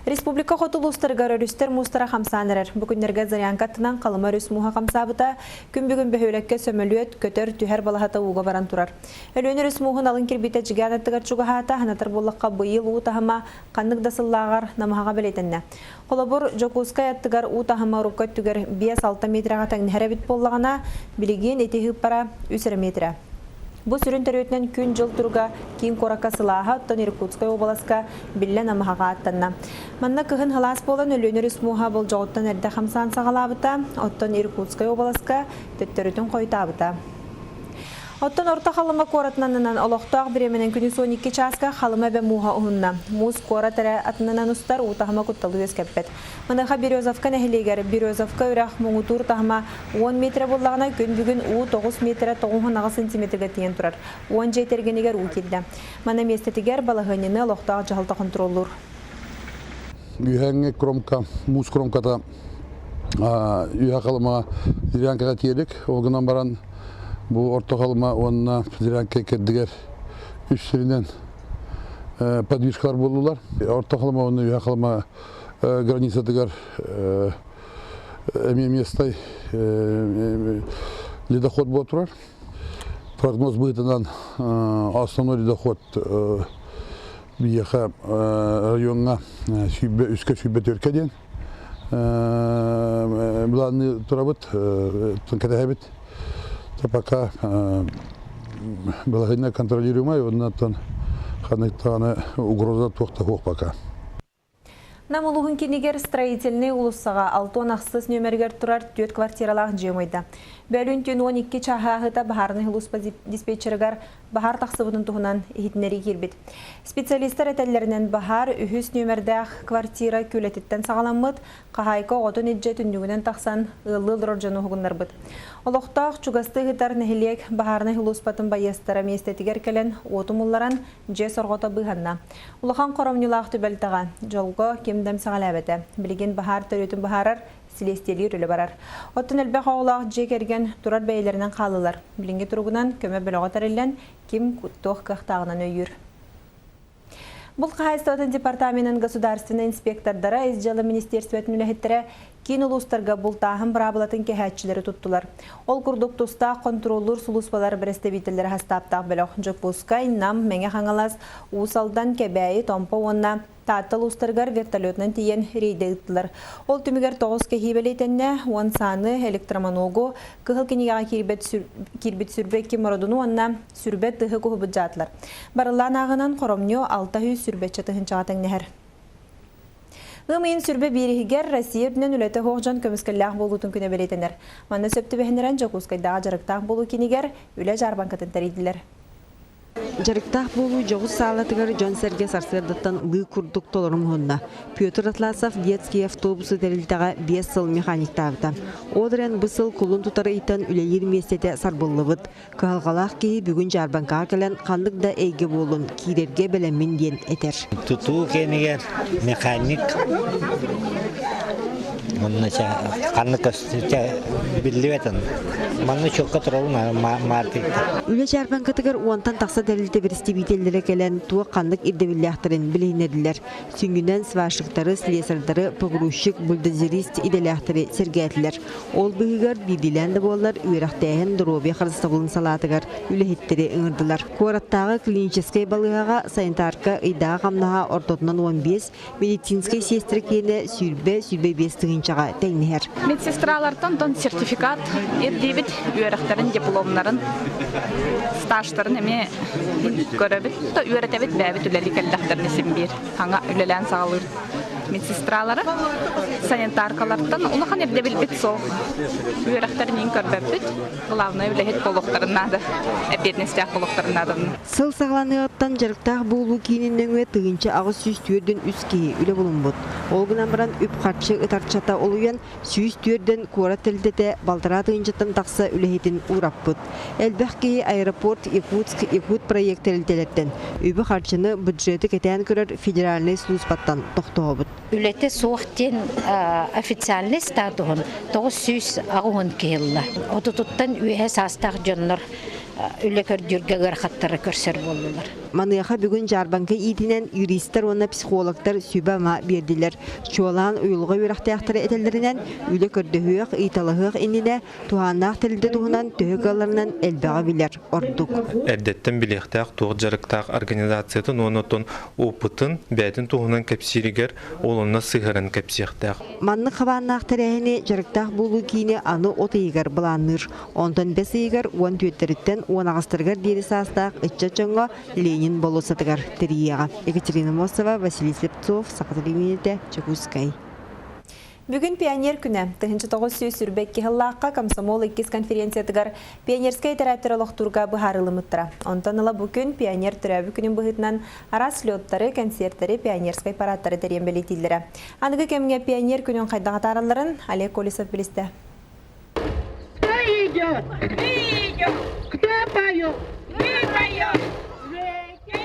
Республика хотулустарга өрүстер мустара хамсанырар. Бүгүннерге зарянкаттынан қалыма өрүс муха хамсабыта күн-бүгүн бөхөлекке сөмөлүөт көтөр түһәр балахата уга баран турар. Өлөн өрүс мухун алын кирбите жиганаттыгар чугахата ханатар боллакка быйыл утахама каннык дасыллагар намахага белетенне. Колобур жокускай аттыгар утахама руккат түгер 5-6 метрага таңнәһәре бит боллагана билеген этеһип бара 3 метра. Бу сүрін төрөтінен күн жыл тұрға кейін қоракка сылаға оттан Иркутскай обаласка білі намаға аттанна. Манна кығын халас болан өлөнер үсмуға бұл жоғыттан әрді қамсан сағалабыта, оттан Иркутскай обаласка төттөрітін қойтабыта. Оттан орта халыма коратнанынан олықтақ біременен күні сон 2 часка халыма бе муға ұғынна. Муз корат әрі атынан ұстар ұтағыма күтталы өскәппет. Мұныға Березовка нәхілегер. Березовка үрақ мұңытур тағыма 10 метр болағына күн бүгін 9 метр 9 сантиметрге тиен тұрар. 10 жетергенегер ұкелді. Мана местетігер балығынені олықтақ жағылта контроллур. Үйәңе кромка, муз кромката үйә қалыма зирянкаға тиелік. Олғынан баран bu orta kalma onunla direnke keddiler üstlerinden подвижкалар болдылар. Орта қалма оны үйә қалма границадыгар местай ледоход болып тұрар. Прогноз бұйтынан основной ледоход бияқа районға үске сүйбе төркеден бұланы тұрабыт, тұнкәді пока балагына контролируемая, оннан ханайтаны угроза тоқта хоқ пока. Намылуғын кенегер строительный улуссаға 6 ақсыз нөмергер тұрар 4 квартиралақ жемойда. Бәлін түн 12 чағағыта бағарны ұлыспа диспетчергар бағар тақсыбының тұғынан ехетінері кербет. Специалистер әтәлерінен бағар үхіс нөмердәқ квартира көлететтен сағаламыд, қағайқа ғотын еджі түндігінен тақсан ұлыл роржаны ғығынлар бұд. Олықтақ чугасты ғытар нәхілек бағарны ұлыспатын байестара местетігер кәлін отымылларан же сорғота бұғанна. Улыған қорамнылақ түбәлтіға жолғы кемдем сағалабеті. Білген бағар төретін бағарар Селестели үрілі барар. Оттын әлбәқ оғылақ жекерген тұрар бәйлерінен қалылар. Білінге тұрғынан көмі біліға тарылан кем күттоқ қақтағынан өйір. Бұл Қағайстауытын департаментінің государственный инспектордары Изжалы министерстветін үләхеттері кейін ұлыстарға бұл тағын бірабылатын кәхәтчілері тұттылар. Ол күрдік тұста контроллур сұлыспалар бірестебетілері хастаптақ біліқ. Жокпускай нам мәңе қаңалас ұсалдан кәбәйі томпа онна Татыл ұстарғар вертолетнан тиен рейді ұттылар. Ол түмігер 9 кәхейбелетенне, он саны электромоногу, кығыл кенеға кербет сүрбет кемородуну онна сүрбет тұғы көгі бұджатылар. Барылан ағынан қоромнеу 600 сүрбет чатығын чағатың нәхір. Ғымайын сүрбе берігер Россия үрдінен үлеті хоқжан көміскілләқ болуытын күні белетенер. Манда сөпті бәхінерен Жокускайдағы жарықтақ болу кенегер үлі жарбанкатын тәрейділер. Жарықтақ болу жоғыз сағалатығар Жон Серге Сарсырдаттан лы күрдік толырым ғынна. Петр Атласов детский автобусы тәрілтіға 5 сыл механиктағыда. Одырен бұсыл құлын тұтары итан үлелер местеті сарбыллывыд. Кағалғалақ кейі бүгін жарбанқаға кәлін қандық да әйге болын кейдерге бәлемін ден етер. Тұту кенегер механик. Мұнныша қанны көстіте білдіветін. Мұнны чоққа тұрауын мартықта. Үлі жарбанқатығар уантан тақса дәлілді бірісті бейтелдері кәлін туы қандық ирдевіліяқтырын білейнеділер. Сүнгінен свашықтары, слесардары, пұғырушық, бульдозерист иделіяқтыры сергәтілер. Ол бұғығар бейділәнді болар, үйрақтайын дұробе қарыстығылын салатығар үліхеттері ұңырдылар. Қуараттағы клиническай балығаға санитарка ұйдаға қамнаға ортотынан 15, медицинскай сестрікені сүрбе 5 тығыншаға тәйнігер. Медсестралардан тон сертификат ердебет үйрақтарын, дипломларын, стажтарын әме көрөбіт, үйретебет бәбіт үләлі кәлдақтарын есім бер. Хаңа үләлән сағалыр. Медсестралары, санитаркалардан улахан ердебіл бит сол. Үйрақтарын ең көрбәбіт, главный үләхет болуқтарынады, әпетнестяқ болуқтарынады. Сыл сағланығаттан жарықтақ болу кейінінің өе тығынчы ағыз сүйіс түйерден үскейі үлі болын бұд. Олғынан баран үп қатшы ұтарчата олуян сүйіс түйерден куара тілдеті балтыра тығынчаттан тақса үләхетін ұрап бұд. Әлбәқ кейі аэропорт Якут проекттелілдерден үбі қатшыны бюджеті кетен көрір федеральный службаттан тоқтығы бұд. Үләте соқтен официальный статуын 900 ағуын кейілі. Отутуттан үйе састақ жонлар үлі көрдірге ғырқаттары көрсер болулар. Манıyaha бүгін Жарбанка итинен юристтер оны психологтар sübama бердилер. Çualan uyulğa yürəxtəyəxtərə etəllerindən ülə kördühüyək, италығıq inine tuhanaq tildə tuhunan tühüqalarından elbəğa bilər orduk. Әрдеттен білектәк туғы жарықтақ организациятын онытын опытын бәйтін туғынан кәпсирігер олынна сығырын кәпсияқтақ. Манны қабаннақ тәрәхіне жарықтақ болу кейіне аны от егер бұланыр. Онтан бәс егер уан түйеттеріттен уан ағыстырғар дейі састақ үтча чонға Ленин болу сатығар тәрияға. Екатерина Мосова, Василий Слепцов, Сақаталиминеті, Чекускай. Бүгін пионер күні. Тыхынчы 900 сүрбекке хыллаққа комсомол 2 конференциятығар пионерскай тәрәттірі лоқтурға бұхарылы мұттыра. Онтаныла бүгін пионер түрәбі күнін бұғытынан арас слеттары, концерттары, пионерскай параттары тәрен белетілдері. Анығы кемге пионер күнін қайдағы тараларын Олег Колесов білісті.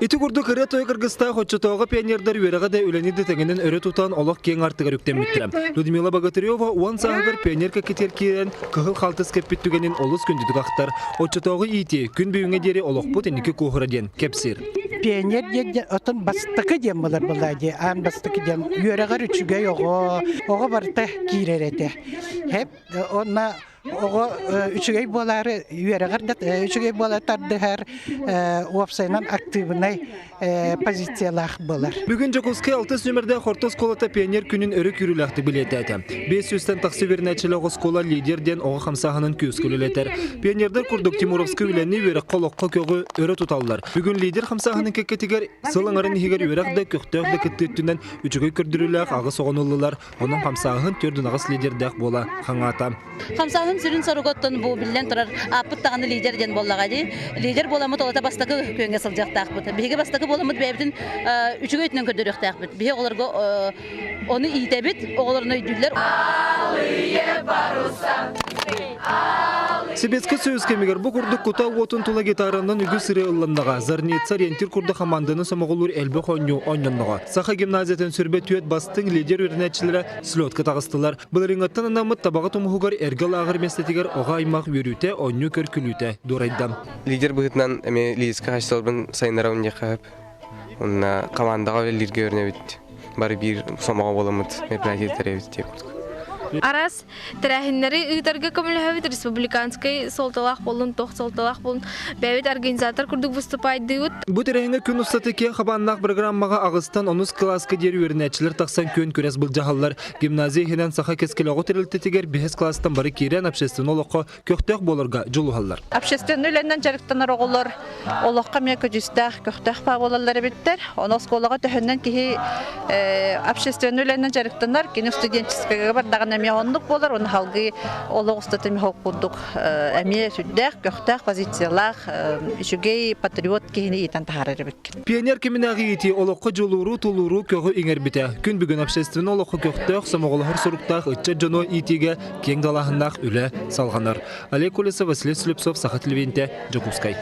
Ити курду кыра той Кыргызста хоччотоога пионердар үерега да үлениди теңенен өрө тутан олох кең артыгар үктемиттирем. Людмила Богатырева уан саагар пионерка кетеркиен кыгыл халтыс кеппиттүгенин олус күндүдүк актар. Хоччотоога ити күн бүйүңө дери олохпут эники кухура ден кепсир. Пионер ден отон бастыкы ден булар булайди. Ан бастыкы ден үерегар үчүгө його. Ого барта киререте. Хеп онна Ого üçügey bolary üyereger üçügey bolatardыгар уапсайнан активнай позициялах болар. Бүгүн Жокускай 6 нөмерде Хортос колата пионер күнүн өрө күрүләхти билетәтә. 500тан таксы вернәчеле школа лидерден ого хамсаһынын күскүлелетер. Пионердар курдук Тимуровский үләнне вере колокка көгө өрө туталлар. Бүгүн лидер хамсаһынын кеккетигер сылаңарын хигер үрәгдә көктәгдә кеттүнән üçügey көрдүрүләк агы согонуллар. Оның хамсаһын төрдүн агыс лидердәк бола хаңата. Хамсаһын сүрүн сорготтон бу билен турар апыттаганы лидерден боллагади. Лидер боламы толата бастакы көнгө сылжактак бут. Биге бастакы боламы бәбдин үчүгө үтнөн көдөрөктак бут. Биге оларга оны итебит, оголорун өйдүлөр. Алые баруса. Себецке сөз кемегер бу курдук кута отун тула гитарандан үгү сыры ылланнага, зарница рентир курда команданы самоголур элбе хоню онноннага. Саха гимназиятын сүрбе түйет бастың лидер үрнәчиләре слетка тагыстылар. Буларыңаттан анамыт табага томугар эргел агыр местетигер ога аймак үрүтә, онну көркүлүтә дурайдам. Лидер быгытнан эме лидерска хашталбын сайнарауын якап. Онна командага лидерге өрнөбүт. Бары бир сомого боламыт мероприятиялар өтүп. Арас тәрәһиннәре үтәргә көмелһәбит республиканский солталах болын, тох солталах болын. Бәбит организатор курдук выступайды ут. Бу тәрәһингә күн устаты ке хабаннак программага агыстан 10 класска дер үрнәчләр таксан көн күрәс бул жаһаллар. Гимназия хенән саха кескелого терилтетигер 5 класстан бары кирен общественный олоққа көктәк болырга жолуһаллар. Общественный үләннән жарыктанар оголор. Олоққа мен көҗүстәх, көктәх пагыллар биттер. Оны школага төһәннән ки общественный үләннән жарыктанар, кино студенческого бардагы меонлук болар, оны халгы олог устатым хоккудук. Әме сүддәк, көктәк позициялар, үчүгей патриот кини итан тахарыр бит. Пионер кеминагы ити олоққа жолуру тулуру көгө иңер бите. Күн бүгүн общественный олоққа көктәк самоголор суруктак ытча жоно итиге кең далаһындак үле салганар. Олег Колесов, Василий Слепцов, Сахатливенте, Жокускай.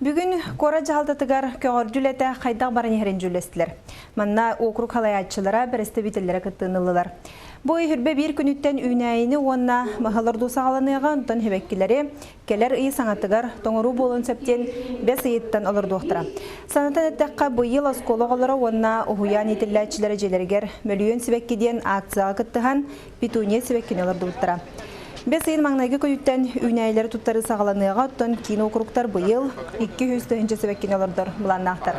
Бүгін кора жалдатыгар көгөрдүлете қайдақ барын ерен жүлестілер. Манна округ халаятчылара бірістебителері кыттынылылар. Бой хүрбе бір күніттен үйнәйіні онна мағалырду сағаланыға ұнтан хебеккілері келер үй саңатыгар тоңыру болын сөптен 5 үйеттен олырды оқтыра. Санатын әттәққа бұйыл оскологалары онна ұхуян етілләтчілері желергер мөліен себеккеден акцияға кыттыған битуне себеккені олырды ұттыра. Бес айын маңнайғы көйттен үйнәйлері тұттары сағаланыға ұттан кейін округтар бұйыл 200 себеккен олырдыр бұланнақтар.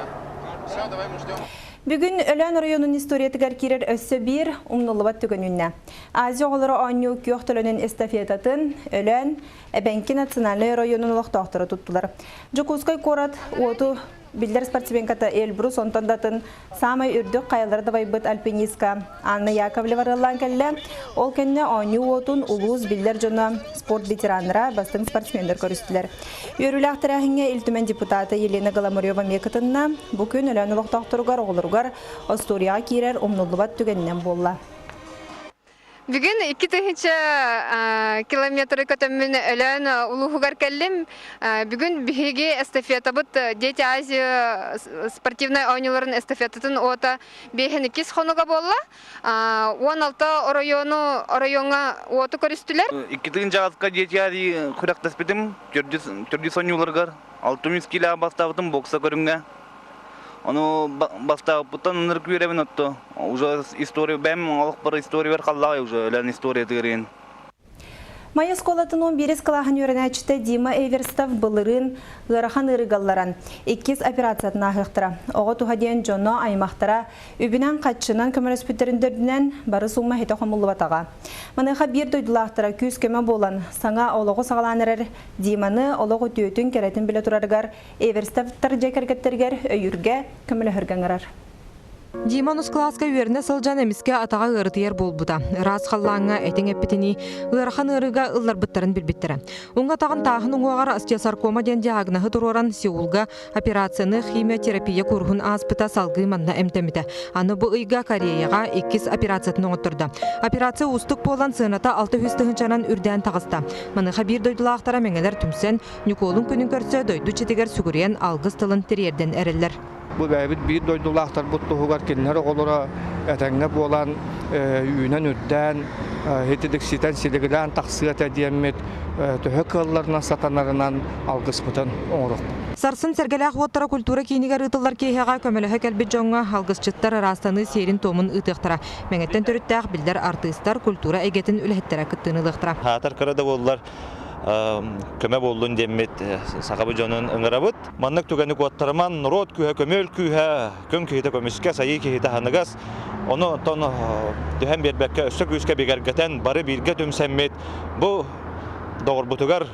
Бүгін Өлән районын историятығар керер өссі бір ұмнылыбат түгінінне. Азия олары аню күйоқ төлінің эстафетатын Өлән әбәнкі национальный районын олықтақтыры тұттылар. Жокускай корат оты Билдер спортсменката Эльбрус онтандатын самай үрдік қайыларды байбыт альпинистка Анна Яковлева рылан кәлі. Ол кәнне аню отын улуыз билдер жона спорт ветераныра бастың спортсмендер көрістілер. Өрілі ақтырағыңа iltümen депутаты Елена Галамурева мекітінна бүкін өлән ұлықтақтырғар оғылырғар Осторияға керер омнылыбат түгеннен болла. Бүгін 2 километр көтөмін өлән улуғығар кәлім. Бүгін бігі эстафета бұд Дети Азия спортивный ойныларын эстафетатын ота бейхін 2 қонуға болла. 16 орайонға оты көрістілер. 2 жағазға Дети Азия құрақтаспедім, түрді сонюларғар. 600 кило бастабытын бокса көрүнгө. Ону бастабыттан ыныр күребин отто. Уже история бәм алык бір история бер каллагай уже элен история тегерин. Майя сколатын 11 калахан өренәчте Дима Эверстов былырын ырахан ырыгалларан 2 операциятын ахыктыра. Ого тухадиен жоно аймактара үбүнөн катчынан көмөрөспүттериндердинен бары сумма хете хомулу батага. Маныха бир дойдулактыра күз көмө болан саңа ологу сагаланырыр Диманы ологу түйөтүн керетин биле турарыгар Эверстовтар жекергеттергер өйүрге көмөлө хөргәңерер. Дима нусклааска үйеріне сылжан эмиске атаға ырытыер болбуда. Рас қаллаңа әтен әппетіні ырахан ырыга ыллар бұттарын білбіттірі. Онға тағын тағын оңағар остеосаркома ден диагнахы тұроран Сеулга операцияны химиотерапия курхун аспыта салғы манна әмтеміді. Аны бұ ыйга Кореяға 2 операциятын оңыттырды. Операция устық болан сыната 600 тығынчанан үрден тағыста. Маныға бір дойдылақтара меңелер түмсен, нүколын күнін көрсе дойду четігер сүгірен алғыз тылын терерден әрілер. Bu bäbit bir doydulaqtar buttuğugar kenler olara etenge bolan üyünen ödden hetidik siten siligilän taksiyat ediyemet töhökıllarına satanlarından algısmıtan oğruq. Sarсын сәргеләқ оттара культура кейінігер ұтылар кейхеға көмілігі кәлбет жоңға халғысчыттар арастаны серин томын ұтықтыра. Мәңеттен түріттәқ білдер артыстар культура әгетін үліхеттері күттіні Хатар кырады болдылар. Көмө болдун деммет сакабы жонун ыңырабыт. Маннык түгәнү коттарман рот күһә көмөл күһә көм күйте көмүскә сайы күйте ханыгас. Оны тон төһәм бербәккә өстө күскә бигәргәтән бары биргә төмсәммет. Бу догырбутугар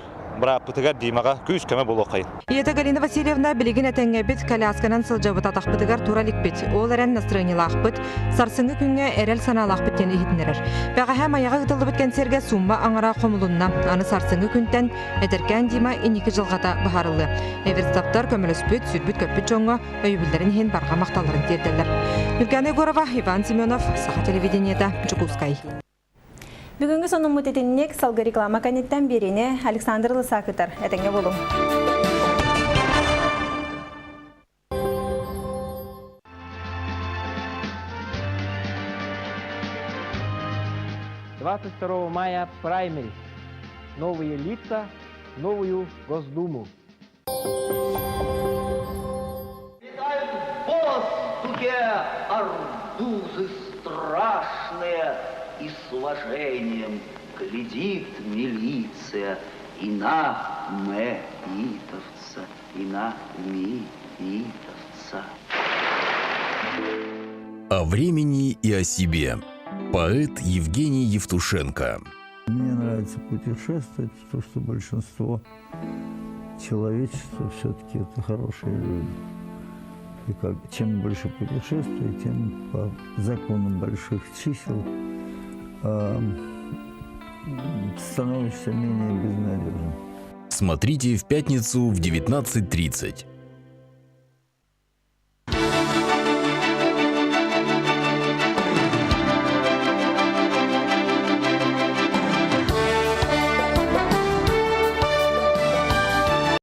брапытыгар димага күз көмө болокай. Ета Галина Васильевна билигин этеңгәбит колясканан сылжабыт атакпытыгар тураликбит. Ол әрән настроениялақпыт, сарсыңы күнгә әрәл саналақпыт тен ихитнерер. Бәға һәм аяға ғытылды біткен серге сумма аңыра қомылунна. Аны сарсыңы күнтен әдеркән Дима 2 жылғата бахарылы. Эверстовтар көміліспіт, сүрбіт көппіт жоңға өйбілдерін хен барға мақталарын терделер. Нүргәне Горова, Иван Семенов, Саха телевидениеда, Чукускай. Бүгінгі соның мұтетіннек салғы реклама кәнеттен беріне Александр Лысакытар. Әтіңе болуң. «22 мая праймерис. Новые лица, новую Госдуму». Летают в воздухе арбузы страшные, и с уважением глядит милиция и на меитовца, и на меитовца. О времени и о себе. Поэт Евгений Евтушенко. Мне нравится путешествовать, потому что большинство человечества все-таки это хорошие люди. И чем больше путешествую, тем по законам больших чисел становишься менее безнадежным. Смотрите в пятницу в 19:30.